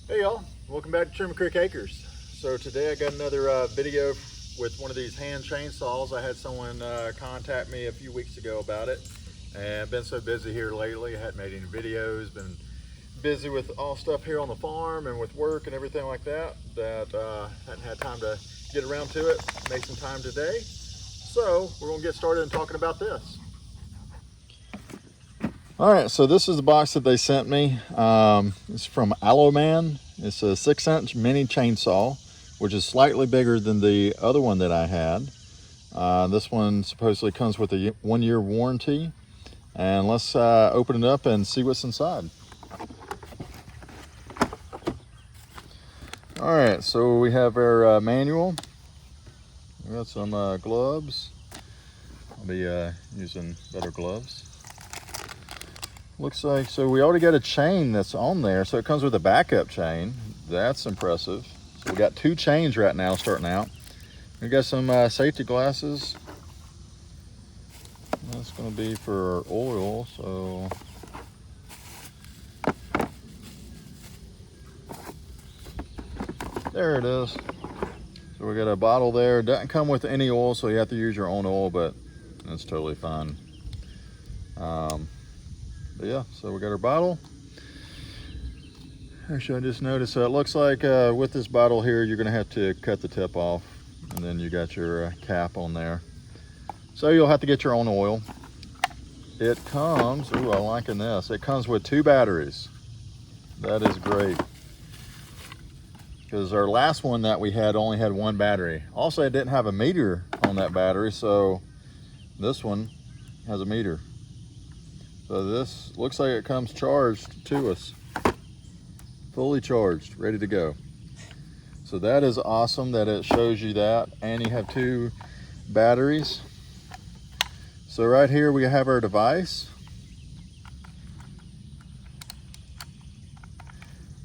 Hey y'all, welcome back to Trim Creek Acres. So today I got another video with one of these hand chainsaws. I had someone contact me a few weeks ago about it, and I've been so busy here lately. I hadn't made any videos, been busy with all stuff here on the farm and with work and everything like that, hadn't had time to get around to it. Make some time today. So we're gonna get started and talking about this. All right, so this is the box that they sent me. It's from Alloyman. It's a 6-inch mini chainsaw, which is slightly bigger than the other one that I had. This one supposedly comes with a 1-year warranty. And let's open it up and see what's inside. All right, so we have our manual. We got some gloves. I'll be using better gloves. Looks like, so we already got a chain that's on there, so it comes with a backup chain. That's impressive. So we got 2 chains right now starting out. We got some safety glasses. That's going to be for oil, so there it is. So we got a bottle there. It doesn't come with any oil, so you have to use your own oil, but that's totally fine. But yeah, so we got our bottle. Actually, I just noticed it looks like with this bottle here, you're gonna have to cut the tip off, and then you got your cap on there. So you'll have to get your own oil. It comes, ooh, I'm liking this. It comes with 2 batteries. That is great. Because our last one that we had only had 1 battery. Also, it didn't have a meter on that battery, so this one has a meter. So this looks like it comes charged to us. Fully charged, ready to go. So that is awesome that it shows you that. And you have 2 batteries. So right here we have our device.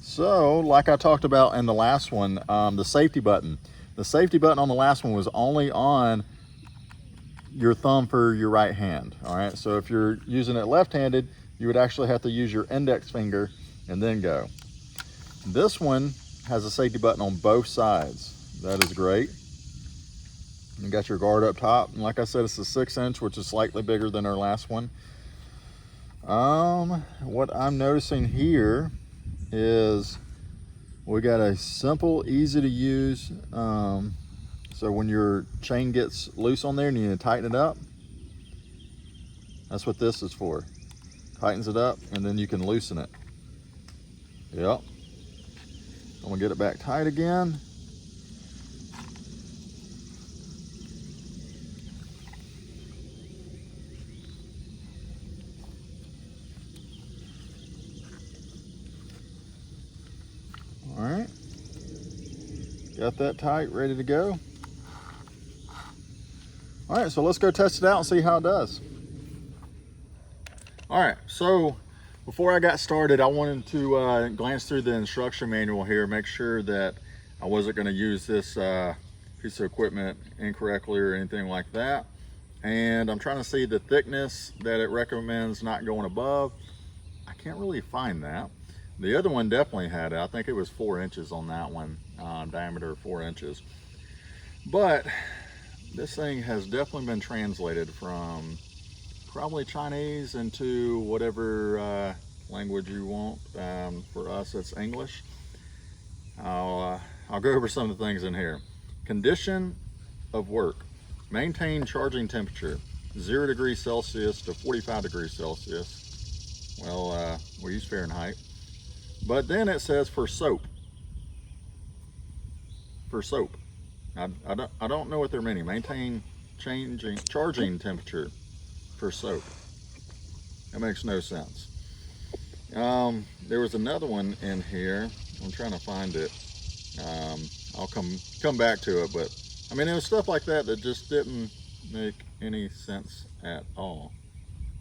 So like I talked about in the last one, the safety button. The safety button on the last one was only on your thumb for your right hand. All right, so if you're using it left-handed, you would actually have to use your index finger and then go. This one has a safety button on both sides. That is great. You got your guard up top, and like I said, it's a 6-inch, which is slightly bigger than our last one. What I'm noticing here is we got a simple, easy to use. So when your chain gets loose on there and you need to tighten it up, that's what this is for. Tightens it up and then you can loosen it. Yep. I'm gonna get it back tight again. All right. Got that tight, ready to go. All right, so let's go test it out and see how it does. All right, so before I got started, I wanted to glance through the instruction manual here, make sure that I wasn't gonna use this piece of equipment incorrectly or anything like that. And I'm trying to see the thickness that it recommends not going above. I can't really find that. The other one definitely had it. I think it was 4 inches on that one, diameter 4 inches. But this thing has definitely been translated from probably Chinese into whatever language you want. For us, it's English. I'll go over some of the things in here. Condition of work. Maintain charging temperature, 0 degrees Celsius to 45 degrees Celsius. Well, we use Fahrenheit. But then it says for soap. For soap. I don't know what they're meaning. Maintain charging temperature for soap. That makes no sense. There was another one in here. I'm trying to find it. I'll come back to it, but I mean, it was stuff like that that just didn't make any sense at all.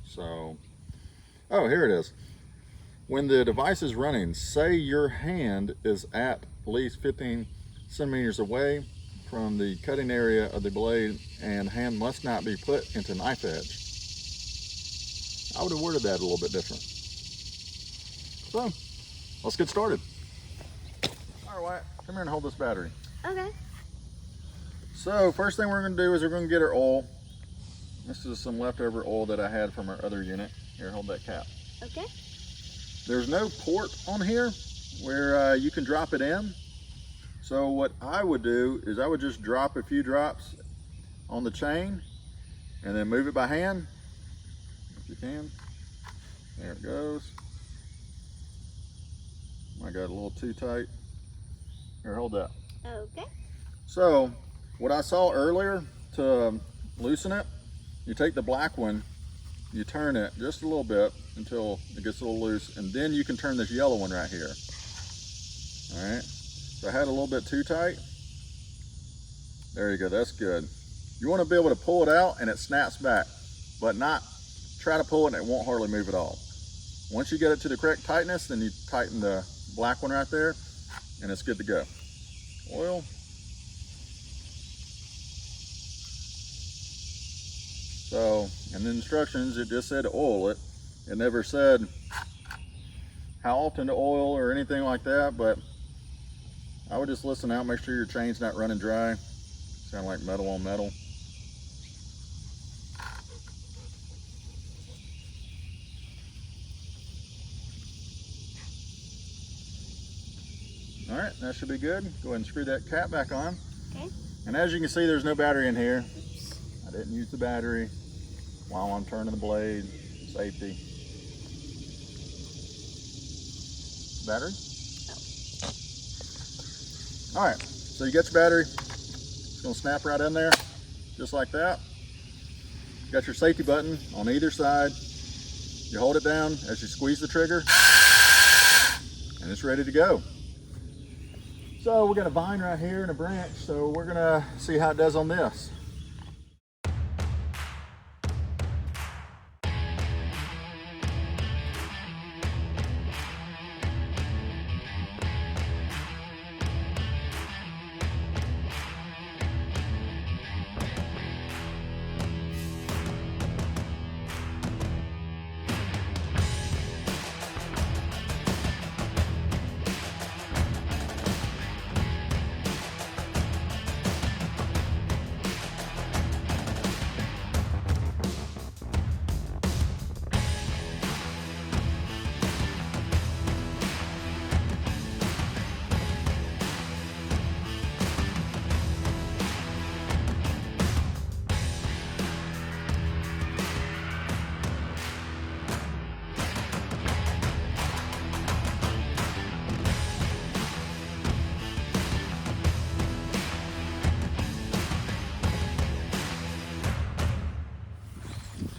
So, oh, here it is. When the device is running, say your hand is at least 15 centimeters away from the cutting area of the blade and hand must not be put into knife edge. I would have worded that a little bit different. So, let's get started. All right, come here and hold this battery. Okay. So first thing we're gonna do is we're gonna get our oil. This is some leftover oil that I had from our other unit. Here, hold that cap. Okay. There's no port on here where you can drop it in. So what I would do is I would just drop a few drops on the chain and then move it by hand, if you can. There it goes. I got a little too tight. Here, hold that. Okay. So what I saw earlier, to loosen it, you take the black one, you turn it just a little bit until it gets a little loose, and then you can turn this yellow one right here. All right, so I had a little bit too tight. There you go, that's good. You want to be able to pull it out and it snaps back, but not try to pull it and it won't hardly move at all. Once you get it to the correct tightness, then you tighten the black one right there and it's good to go. Oil. So, in the instructions, it just said oil it. It never said how often to oil or anything like that, but I would just listen out, make sure your chain's not running dry. Sound like metal on metal. All right, that should be good. Go ahead and screw that cap back on. Okay. And as you can see, there's no battery in here. I didn't use the battery while I'm turning the blade. Safety. Battery? No. All right, so you got your battery. It's gonna snap right in there, just like that. You got your safety button on either side. You hold it down as you squeeze the trigger, and it's ready to go. So we got a vine right here and a branch, so we're gonna see how it does on this.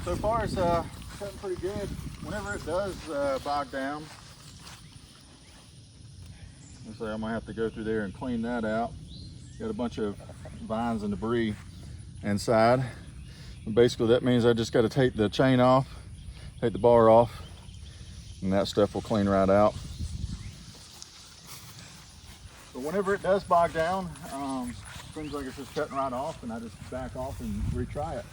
So far it's cutting pretty good. Whenever it does bog down, let's say I might have to go through there and clean that out. Got a bunch of vines and debris inside. And basically that means I just got to take the chain off, take the bar off, and that stuff will clean right out. So whenever it does bog down, seems like it's just cutting right off, and I just back off and retry it.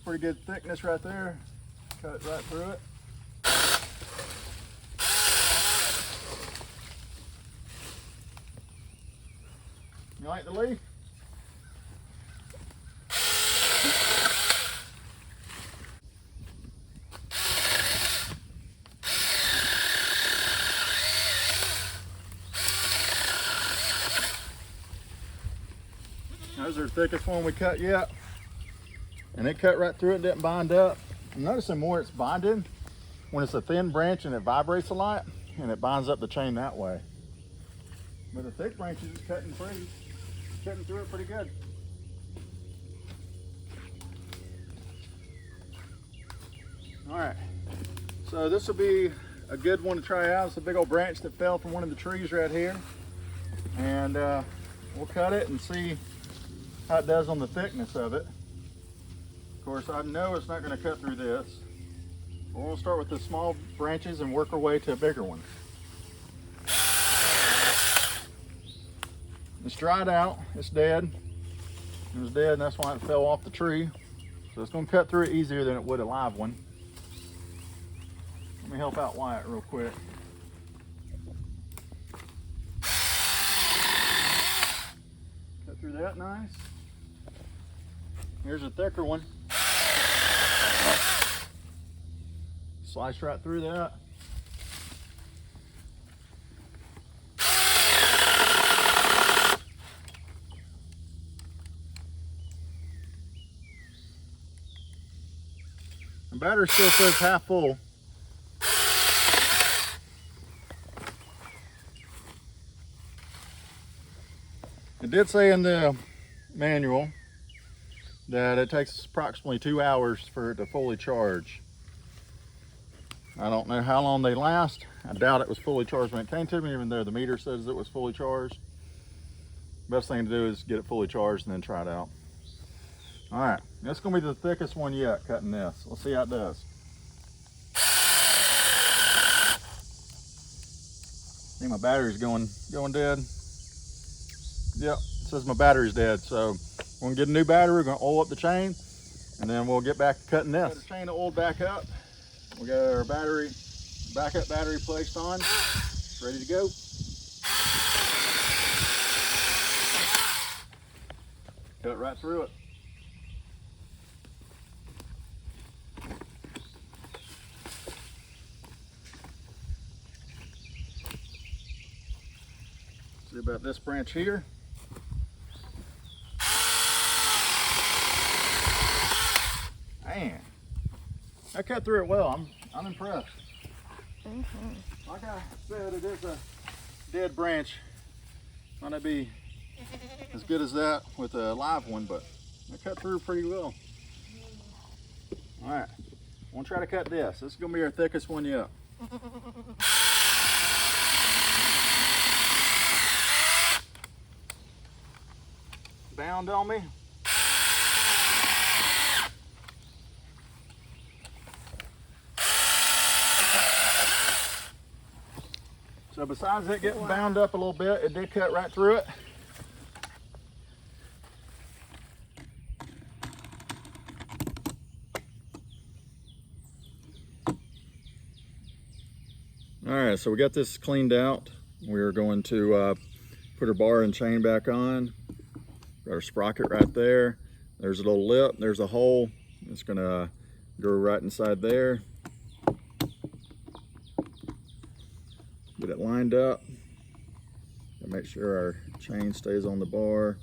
Pretty good thickness right there. Cut right through it. You like the leaf? Those are the thickest one we cut yet. And it cut right through it, didn't bind up. I'm noticing more it's binded when it's a thin branch and it vibrates a lot, and it binds up the chain that way. But the thick branches is cutting through it pretty good. All right, so this will be a good one to try out. It's a big old branch that fell from one of the trees right here. And we'll cut it and see how it does on the thickness of it. Of course, I know it's not going to cut through this. We'll start with the small branches and work our way to a bigger one. It's dried out, it's dead. It was dead and that's why it fell off the tree. So it's gonna cut through it easier than it would a live one. Let me help out Wyatt real quick. Cut through that nice. Here's a thicker one. Slice right through that. The battery still says half full. It did say in the manual that it takes approximately 2 hours for it to fully charge. I don't know how long they last. I doubt it was fully charged when it came to me, even though the meter says it was fully charged. Best thing to do is get it fully charged and then try it out. All right, that's gonna be the thickest one yet, cutting this. Let's see how it does. I think my battery's going dead. Yep, it says my battery's dead. So we're gonna get a new battery, we're gonna oil up the chain, and then we'll get back to cutting this. Got the chain oiled back up. We got our battery, backup battery placed on, ready to go. Cut right through it. See about this branch here. Man, I cut through it well. I'm impressed. Like I said, it is a dead branch. Might not be as good as that with a live one, but I cut through pretty well. All right, I'm gonna try to cut this. This is gonna be our thickest one yet. Bound on me. So besides it getting bound up a little bit, it did cut right through it. All right, so we got this cleaned out. We're going to put our bar and chain back on. Got our sprocket right there. There's a little lip, there's a hole. It's gonna go right inside there. Get it lined up. And make sure our chain stays on the bar.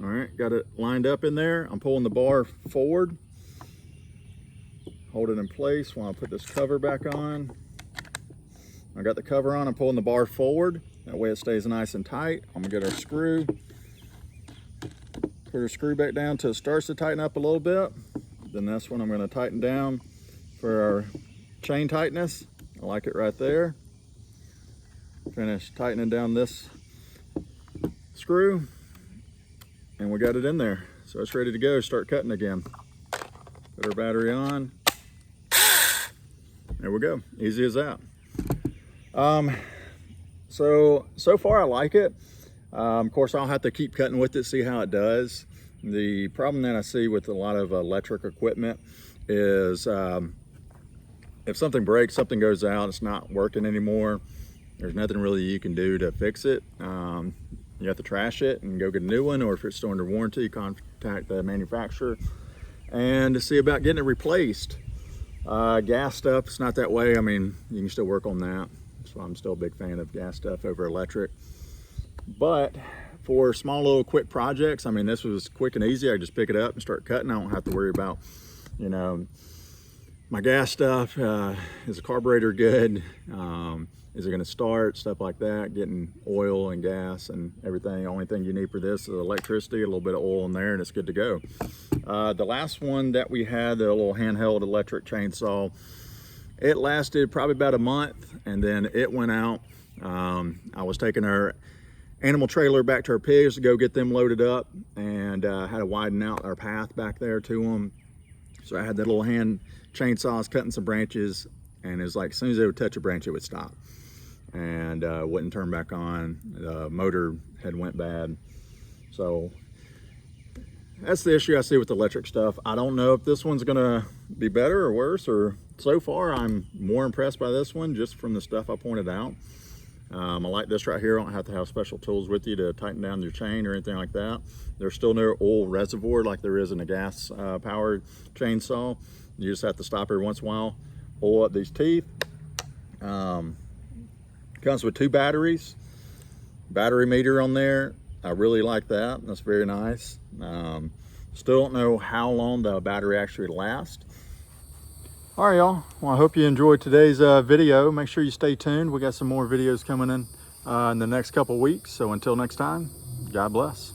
All right, got it lined up in there. I'm pulling the bar forward. Hold it in place while I put this cover back on. I got the cover on, I'm pulling the bar forward. That way it stays nice and tight. I'm gonna get our screw. Put our screw back down till it starts to tighten up a little bit. Then that's when I'm gonna tighten down for our chain tightness. I like it right there. Finish tightening down this screw. And we got it in there. So it's ready to go, start cutting again. Put our battery on. There we go, easy as that. So far I like it. Of course, I'll have to keep cutting with it, see how it does. The problem that I see with a lot of electric equipment is if something breaks, something goes out, it's not working anymore, there's nothing really you can do to fix it. You have to trash it and go get a new one, or if it's still under warranty, contact the manufacturer and to see about getting it replaced. Gas stuff, it's not that way. I mean, you can still work on that. So I'm still a big fan of gas stuff over electric. But for small little quick projects, I mean, this was quick and easy. I just pick it up and start cutting. I don't have to worry about, you know, my gas stuff. Is the carburetor good? Is it gonna start? Stuff like that, getting oil and gas and everything. The only thing you need for this is electricity, a little bit of oil in there, and it's good to go. The last one that we had, the little handheld electric chainsaw, it lasted probably about a month, and then it went out. I was taking our animal trailer back to our pigs to go get them loaded up, and had to widen out our path back there to them. So I had that little hand chainsaws cutting some branches, and it was like as soon as they would touch a branch, it would stop and wouldn't turn back on. The motor had went bad. So that's the issue I see with electric stuff. I don't know if this one's gonna be better or worse, or so far I'm more impressed by this one just from the stuff I pointed out. I like this right here. I don't have to have special tools with you to tighten down your chain or anything like that. There's still no oil reservoir like there is in a gas powered chainsaw. You just have to stop every once in a while, oil up these teeth. Comes with 2 batteries, battery meter on there. I really like that. That's very nice. Still don't know how long the battery actually lasts. All right, y'all. Well, I hope you enjoyed today's video. Make sure you stay tuned. We got some more videos coming in the next couple weeks. So until next time, God bless.